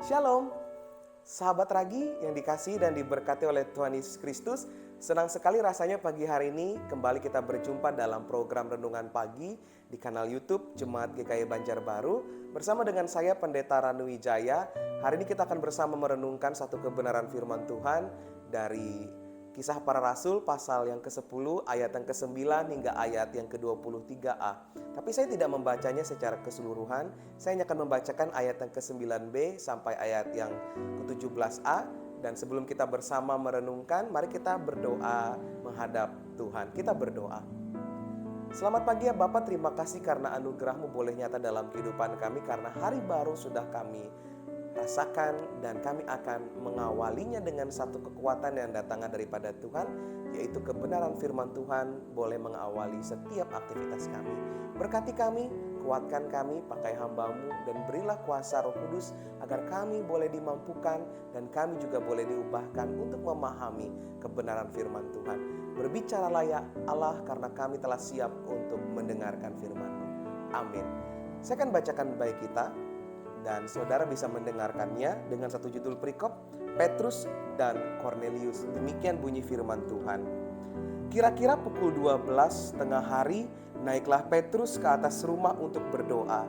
Shalom, sahabat Ragi yang dikasihi dan diberkati oleh Tuhan Yesus Kristus. Senang sekali rasanya pagi hari ini kembali kita berjumpa dalam program Renungan Pagi di kanal YouTube Jemaat GKI Banjarbaru bersama dengan saya Pendeta Ranu Wijaya. Hari ini kita akan bersama merenungkan satu kebenaran firman Tuhan dari Kisah Para Rasul pasal yang ke-10 ayat yang ke-9 hingga ayat yang ke-23a. Tapi saya tidak membacanya secara keseluruhan. Saya hanya akan membacakan ayat yang ke-9b sampai ayat yang ke-17a. Dan sebelum kita bersama merenungkan, mari kita berdoa menghadap Tuhan. Kita berdoa. Selamat pagi ya Bapak, terima kasih karena anugerah-Mu boleh nyata dalam kehidupan kami. Karena hari baru sudah kami rasakan dan kami akan mengawalinya dengan satu kekuatan yang datangnya daripada Tuhan, yaitu kebenaran firman Tuhan boleh mengawali setiap aktivitas kami. Berkati kami, kuatkan kami, pakai hamba-Mu dan berilah kuasa Roh Kudus agar kami boleh dimampukan dan kami juga boleh diubahkan untuk memahami kebenaran firman Tuhan. Berbicaralah ya Allah karena kami telah siap untuk mendengarkan firman-Mu. Amin. Saya akan bacakan baik kita dan saudara bisa mendengarkannya dengan satu judul perikop, Petrus dan Kornelius. Demikian bunyi firman Tuhan. Kira-kira pukul 12 tengah hari, naiklah Petrus ke atas rumah untuk berdoa.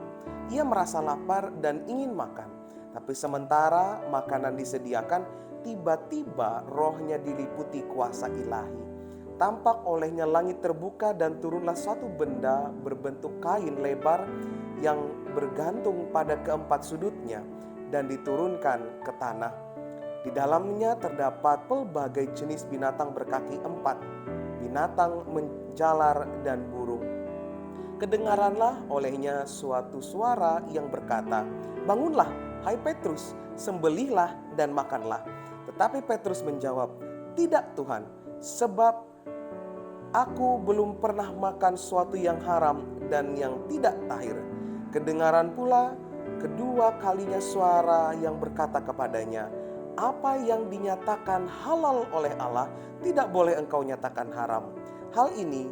Ia merasa lapar dan ingin makan. Tapi sementara makanan disediakan, tiba-tiba rohnya diliputi kuasa ilahi. Tampak olehnya langit terbuka dan turunlah suatu benda berbentuk kain lebar yang bergantung pada keempat sudutnya dan diturunkan ke tanah. Di dalamnya terdapat pelbagai jenis binatang berkaki empat, binatang menjalar dan burung. Kedengaranlah olehnya suatu suara yang berkata, "Bangunlah, hai Petrus, sembelihlah dan makanlah." Tetapi Petrus menjawab, "Tidak Tuhan, sebab aku belum pernah makan sesuatu yang haram dan yang tidak tahir." Kedengaran pula kedua kalinya suara yang berkata kepadanya, "Apa yang dinyatakan halal oleh Allah, tidak boleh engkau nyatakan haram." Hal ini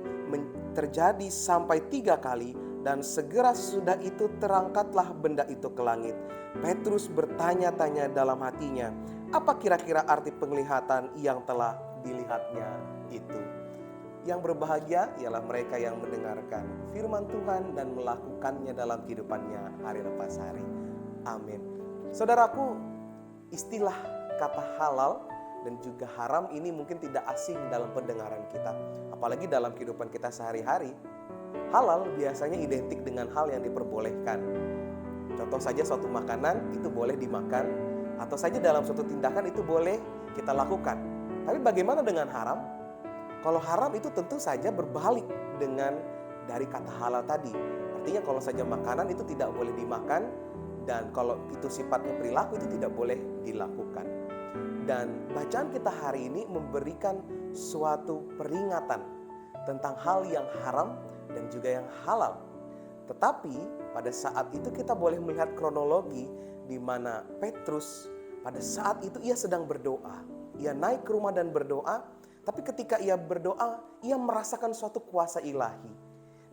terjadi sampai 3 kali dan segera sesudah itu terangkatlah benda itu ke langit. Petrus bertanya-tanya dalam hatinya, apa kira-kira arti penglihatan yang telah dilihatnya itu? Yang berbahagia ialah mereka yang mendengarkan firman Tuhan dan melakukannya dalam kehidupannya hari lepas hari. Amin. Saudaraku, istilah kata halal dan juga haram ini mungkin tidak asing dalam pendengaran kita. Apalagi dalam kehidupan kita sehari-hari. Halal biasanya identik dengan hal yang diperbolehkan. Contoh saja suatu makanan itu boleh dimakan, atau saja dalam suatu tindakan itu boleh kita lakukan. Tapi bagaimana dengan haram? Kalau haram itu tentu saja berbalik dengan dari kata halal tadi. Artinya kalau saja makanan itu tidak boleh dimakan, dan kalau itu sifatnya perilaku itu tidak boleh dilakukan. Dan bacaan kita hari ini memberikan suatu peringatan tentang hal yang haram dan juga yang halal. Tetapi pada saat itu kita boleh melihat kronologi di mana Petrus pada saat itu ia sedang berdoa. Ia naik ke rumah dan berdoa. Tapi ketika ia berdoa, ia merasakan suatu kuasa ilahi.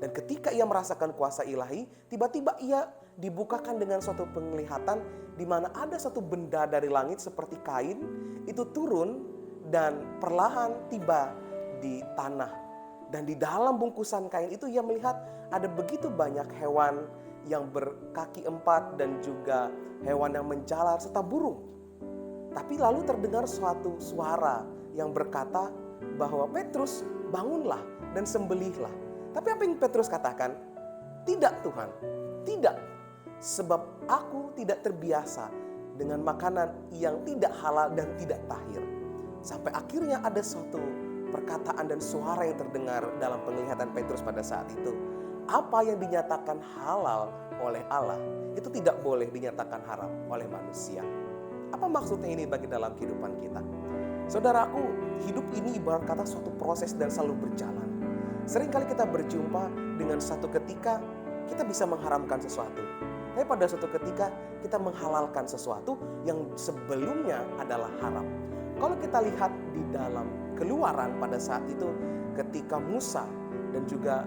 Dan ketika ia merasakan kuasa ilahi, tiba-tiba ia dibukakan dengan suatu penglihatan di mana ada satu benda dari langit seperti kain, itu turun dan perlahan tiba di tanah. Dan di dalam bungkusan kain itu ia melihat ada begitu banyak hewan yang berkaki empat dan juga hewan yang menjalar serta burung. Tapi lalu terdengar suatu suara yang berkata bahwa Petrus, bangunlah dan sembelihlah. Tapi apa yang Petrus katakan? Tidak Tuhan, tidak. Sebab aku tidak terbiasa dengan makanan yang tidak halal dan tidak tahir. Sampai akhirnya ada suatu perkataan dan suara yang terdengar dalam penglihatan Petrus pada saat itu. Apa yang dinyatakan halal oleh Allah, itu tidak boleh dinyatakan haram oleh manusia. Apa maksudnya ini bagi dalam kehidupan kita? Saudaraku, hidup ini ibarat kata suatu proses dan selalu berjalan. Seringkali kita berjumpa dengan satu ketika kita bisa mengharamkan sesuatu. Tapi pada suatu ketika kita menghalalkan sesuatu yang sebelumnya adalah haram. Kalau kita lihat di dalam Keluaran pada saat itu ketika Musa dan juga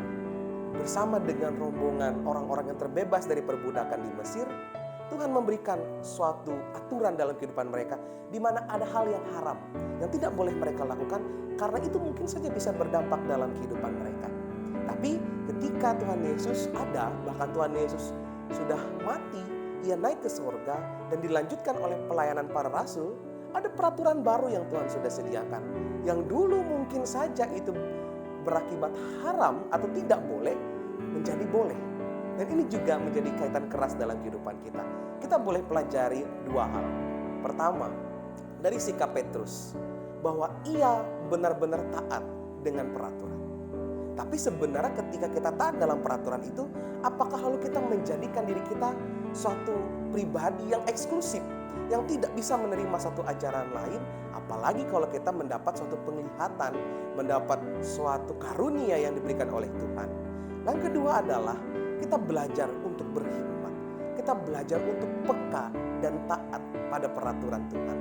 bersama dengan rombongan orang-orang yang terbebas dari perbudakan di Mesir, Tuhan memberikan suatu aturan dalam kehidupan mereka di mana ada hal yang haram yang tidak boleh mereka lakukan karena itu mungkin saja bisa berdampak dalam kehidupan mereka. Tapi ketika Tuhan Yesus ada, bahkan Tuhan Yesus sudah mati, ia naik ke surga dan dilanjutkan oleh pelayanan para rasul, ada peraturan baru yang Tuhan sudah sediakan. Yang dulu mungkin saja itu berakibat haram atau tidak boleh, menjadi boleh. Dan ini juga menjadi kaitan keras dalam kehidupan kita. Kita boleh pelajari dua hal. Pertama, dari sikap Petrus, bahwa ia benar-benar taat dengan peraturan. Tapi sebenarnya ketika kita taat dalam peraturan itu, apakah lalu kita menjadikan diri kita suatu pribadi yang eksklusif, yang tidak bisa menerima satu ajaran lain, apalagi kalau kita mendapat suatu penglihatan, mendapat suatu karunia yang diberikan oleh Tuhan. Yang kedua adalah kita belajar untuk berhikmat. Kita belajar untuk peka dan taat pada peraturan Tuhan.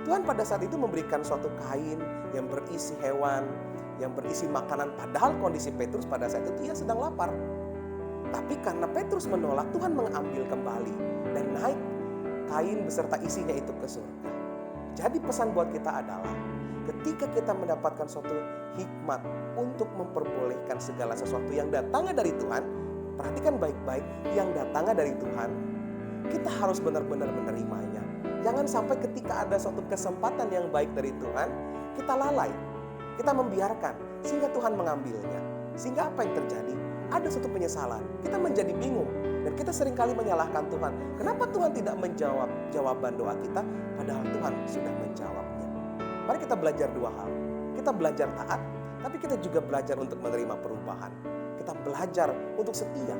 Tuhan pada saat itu memberikan suatu kain yang berisi hewan, yang berisi makanan. Padahal kondisi Petrus pada saat itu ia sedang lapar. Tapi karena Petrus menolak, Tuhan mengambil kembali dan naik kain beserta isinya itu ke surga. Jadi pesan buat kita adalah ketika kita mendapatkan suatu hikmat untuk memperbolehkan segala sesuatu yang datangnya dari Tuhan, perhatikan baik-baik, yang datangnya dari Tuhan, kita harus benar-benar menerimanya. Jangan sampai ketika ada suatu kesempatan yang baik dari Tuhan, kita lalai, kita membiarkan, sehingga Tuhan mengambilnya. Sehingga apa yang terjadi? Ada suatu penyesalan, kita menjadi bingung, dan kita seringkali menyalahkan Tuhan. Kenapa Tuhan tidak menjawab jawaban doa kita, padahal Tuhan sudah menjawabnya. Mari kita belajar dua hal. Kita belajar taat, tapi kita juga belajar untuk menerima perubahan. Kita belajar untuk setia.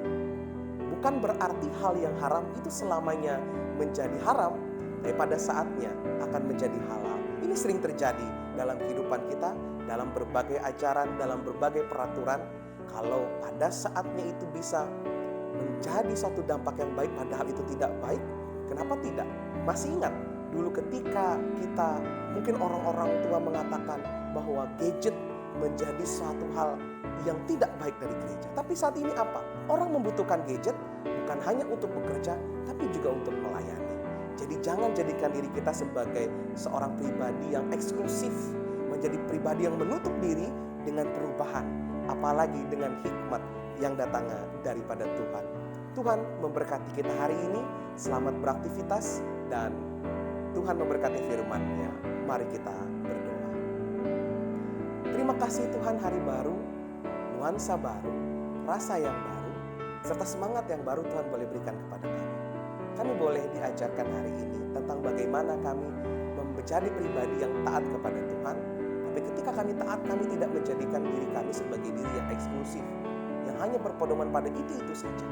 Bukan berarti hal yang haram itu selamanya menjadi haram, tapi pada saatnya akan menjadi halal. Ini sering terjadi dalam kehidupan kita, dalam berbagai ajaran, dalam berbagai peraturan. Kalau pada saatnya itu bisa menjadi suatu dampak yang baik, padahal itu tidak baik, kenapa tidak? Masih ingat dulu ketika kita, mungkin orang-orang tua mengatakan bahwa gadget menjadi suatu hal yang tidak baik dari gereja. Tapi saat ini apa? Orang membutuhkan gadget bukan hanya untuk bekerja, tapi juga untuk melayani. Jadi jangan jadikan diri kita sebagai seorang pribadi yang eksklusif, menjadi pribadi yang menutup diri dengan perubahan, apalagi dengan hikmat yang datangnya daripada Tuhan. Tuhan memberkati kita hari ini, selamat beraktivitas, dan Tuhan memberkati firman-Nya. Mari kita berdoa. Terima kasih Tuhan, hari baru, nuansa baru, rasa yang baru, serta semangat yang baru Tuhan boleh berikan kepada kami. Kami boleh diajarkan hari ini tentang bagaimana kami menjadi pribadi yang taat kepada Tuhan. Tapi ketika kami taat, kami tidak menjadikan diri kami sebagai diri yang eksklusif, yang hanya berpedoman pada itu saja.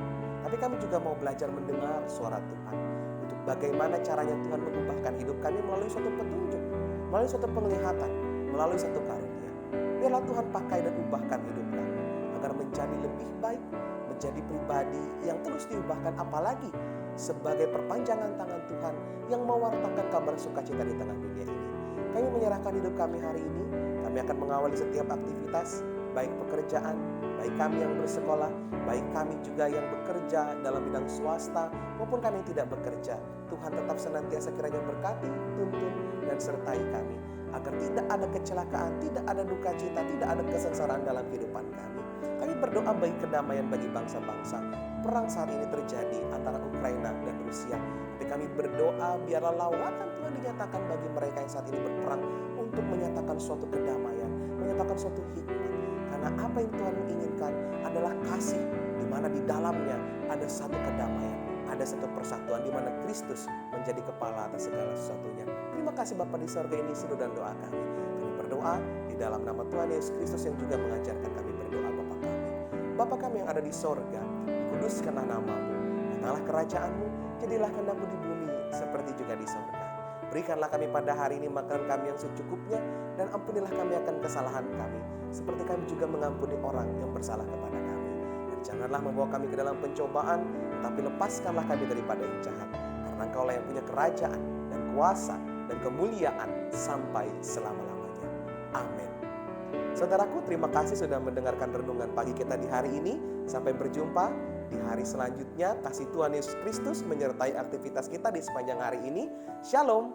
Tapi kami juga mau belajar mendengar suara Tuhan. Untuk bagaimana caranya Tuhan mengubahkan hidup kami melalui suatu petunjuk, melalui suatu penglihatan, melalui suatu karunia. Biarlah Tuhan pakai dan ubahkan hidup kami agar menjadi lebih baik, menjadi pribadi yang terus diubahkan, apalagi sebagai perpanjangan tangan Tuhan yang mewartakan kabar sukacita di tengah dunia ini. Kami menyerahkan hidup kami hari ini. Kami akan mengawali setiap aktivitas, baik pekerjaan, baik kami yang bersekolah, baik kami juga yang bekerja dalam bidang swasta, maupun kami yang tidak bekerja. Tuhan tetap senantiasa kiranya berkati, tuntun, dan sertai kami, agar tidak ada kecelakaan, tidak ada duka cita, tidak ada kesengsaraan dalam kehidupan kami. Kami berdoa bagi kedamaian bagi bangsa-bangsa. Perang saat ini terjadi antara Ukraina dan Rusia. Tapi kami berdoa biarlah lawatan Tuhan dinyatakan bagi mereka yang saat ini berperang, untuk menyatakan suatu kedamaian, menyatakan suatu hikmat. Karena apa yang Tuhan inginkan adalah kasih, di mana di dalamnya ada satu kedamaian, ada satu persatuan, di mana Kristus menjadi kepala atas segala sesuatunya. Terima kasih Bapa di surga, ini seru dan doa kami. Kami berdoa di dalam nama Tuhan Yesus Kristus yang juga mengajarkan kami berdoa. Bapa kami, Bapa kami yang ada di sorga, dikuduskanlah namamu, datanglah kerajaanmu, jadilah kehendak-Mu di bumi seperti juga di sorga. Berikanlah kami pada hari ini makanan kami yang secukupnya, dan ampunilah kami akan kesalahan kami, seperti kami juga mengampuni orang yang bersalah kepada kami. Dan janganlah membawa kami ke dalam pencobaan, tetapi lepaskanlah kami daripada yang jahat. Karena Engkaulah yang punya kerajaan dan kuasa dan kemuliaan sampai selama-lamanya. Amin. Saudaraku, terima kasih sudah mendengarkan renungan pagi kita di hari ini. Sampai berjumpa di di hari selanjutnya. Kasih Tuhan Yesus Kristus menyertai aktivitas kita di sepanjang hari ini. Shalom.